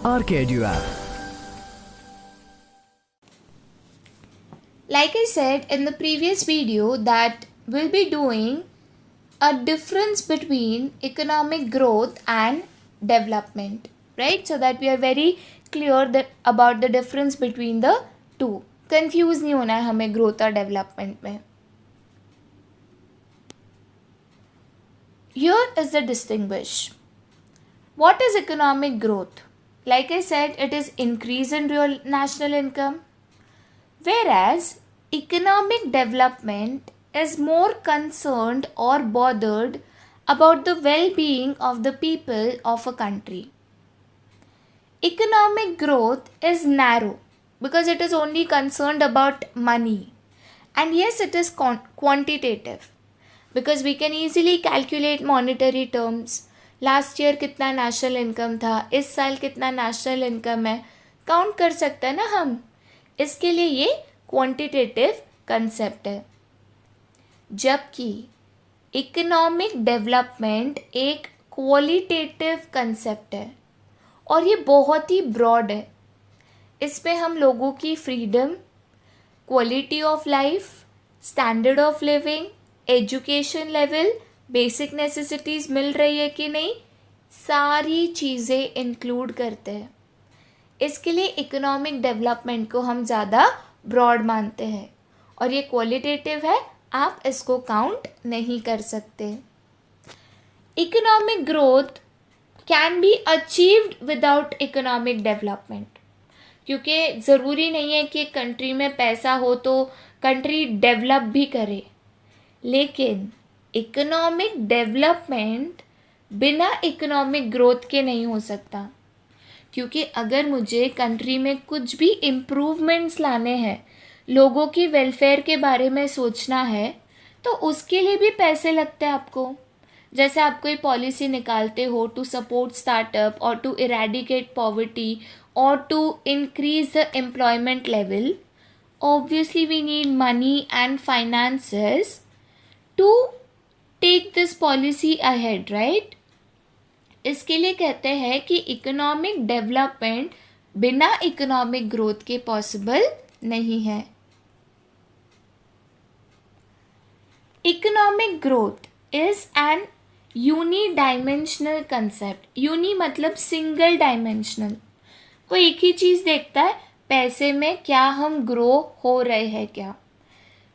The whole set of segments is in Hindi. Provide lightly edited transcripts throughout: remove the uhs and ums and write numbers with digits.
RKEDU app. Like I said in the previous video that we'll be doing a difference between economic growth and development, right? So that we are very clear that about the difference between the two. Confuse नहीं होना है हमें growth और development में. Here is the distinguish. What is economic growth? Like I said, it is increase in real national income. Whereas economic development is more concerned or bothered about the well-being of the people of a country. Economic growth is narrow because it is only concerned about money. And yes, it is quantitative because we can easily calculate monetary terms. Last year कितना नेशनल इनकम था, इस साल कितना नेशनल इनकम है, काउंट कर सकते हैं ना हम. इसके लिए ये क्वांटिटेटिव कंसेप्ट है. जबकि इकोनॉमिक डेवलपमेंट एक क्वालिटेटिव कंसेप्ट है और ये बहुत ही ब्रॉड है. इसमें हम लोगों की freedom, quality of life, standard of living, education level, basic necessities मिल रही है कि नहीं, सारी चीज़ें इंक्लूड करते हैं. इसके लिए इकोनॉमिक डेवलपमेंट को हम ज़्यादा ब्रॉड मानते हैं और ये क्वालिटेटिव है, आप इसको काउंट नहीं कर सकते. Economic growth can be achieved without economic development, क्योंकि ज़रूरी नहीं है कि कंट्री में पैसा हो तो कंट्री डेवलप भी करे. लेकिन इकोनॉमिक डेवलपमेंट बिना इकोनॉमिक ग्रोथ के नहीं हो सकता, क्योंकि अगर मुझे कंट्री में कुछ भी इम्प्रूवमेंट्स लाने हैं, लोगों की वेलफेयर के बारे में सोचना है, तो उसके लिए भी पैसे लगते हैं आपको. जैसे आप कोई पॉलिसी निकालते हो टू सपोर्ट स्टार्टअप और टू इरेडिकेट पॉवर्टी और to increase the employment level, obviously we need money and finances to take this policy ahead, right. इसके लिए कहते हैं कि इकोनॉमिक डेवलपमेंट बिना इकोनॉमिक ग्रोथ के पॉसिबल नहीं है. Economic growth is an unidimensional concept. Uni मतलब सिंगल डायमेंशनल. वो एक ही चीज़ देखता है, पैसे में क्या हम ग्रो हो रहे हैं क्या.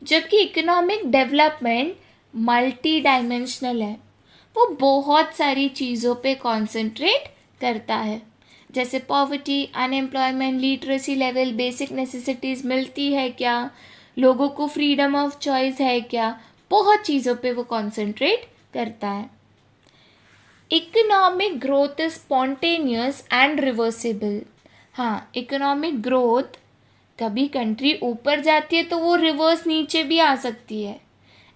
जबकि इकोनॉमिक डेवलपमेंट मल्टी डायमेंशनल है. वो बहुत सारी चीज़ों पे कॉन्सेंट्रेट करता है, जैसे poverty, unemployment, literacy level, basic necessities मिलती है क्या, लोगों को फ्रीडम ऑफ चॉइस है क्या, बहुत चीज़ों पे वो कॉन्सेंट्रेट करता है. Economic growth is spontaneous and reversible. हाँ, इकोनॉमिक ग्रोथ कभी कंट्री ऊपर जाती है तो वो रिवर्स नीचे भी आ सकती है.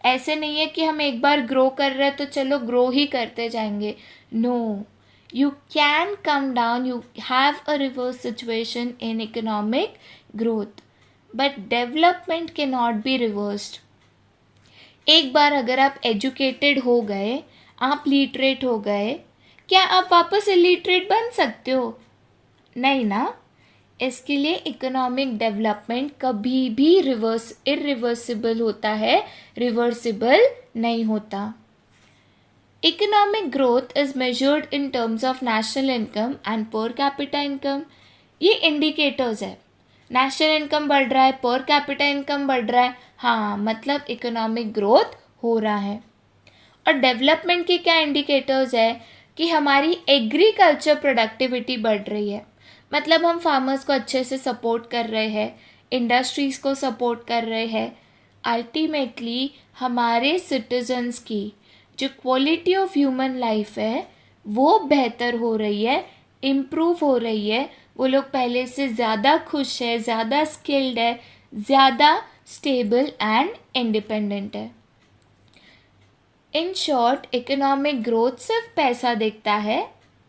ऐसे नहीं है कि हम एक बार ग्रो कर रहे हैं तो चलो ग्रो ही करते जाएंगे. No, you can come down, you have a reverse situation in economic growth, but development can not be reversed. एक बार अगर आप एजुकेटेड हो गए, आप लिटरेट हो गए, क्या आप वापस इलिटरेट बन सकते हो? नहीं ना. इसके लिए इकोनॉमिक डेवलपमेंट कभी भी इरिवर्सिबल होता है, रिवर्सिबल नहीं होता. Economic growth is measured in terms of national income and per capita income. ये इंडिकेटर्स है. नेशनल इनकम बढ़ रहा है, पर कैपिटा इनकम बढ़ रहा है, हाँ मतलब इकोनॉमिक ग्रोथ हो रहा है. और डेवलपमेंट के क्या इंडिकेटर्स है कि हमारी एग्रीकल्चर प्रोडक्टिविटी बढ़ रही है, मतलब हम फार्मर्स को अच्छे से सपोर्ट कर रहे हैं, इंडस्ट्रीज़ को सपोर्ट कर रहे हैं. अल्टीमेटली हमारे सिटीजन्स की जो क्वालिटी ऑफ ह्यूमन लाइफ है वो बेहतर हो रही है, इम्प्रूव हो रही है. वो लोग पहले से ज़्यादा खुश है, ज़्यादा स्किल्ड है, ज़्यादा स्टेबल एंड इंडिपेंडेंट है. इन शॉर्ट, इकोनॉमिक ग्रोथ सिर्फ पैसा देखता है,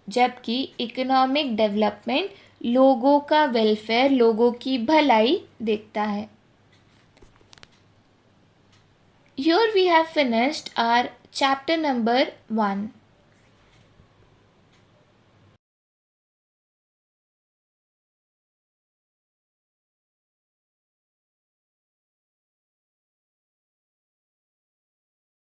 जबकि इकोनॉमिक डेवलपमेंट लोगों का वेलफेयर, लोगों की भलाई देखता है. Here we have finished our chapter number 1.